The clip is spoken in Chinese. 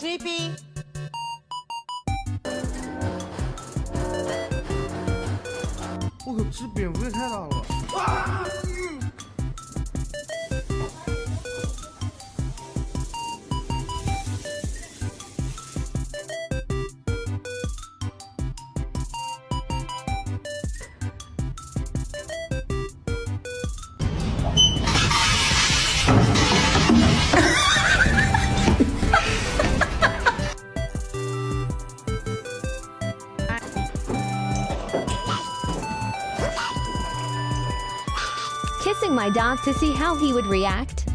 CP。我靠，这蝙蝠也太大了！啊！ Kissing my dog to see how he would react.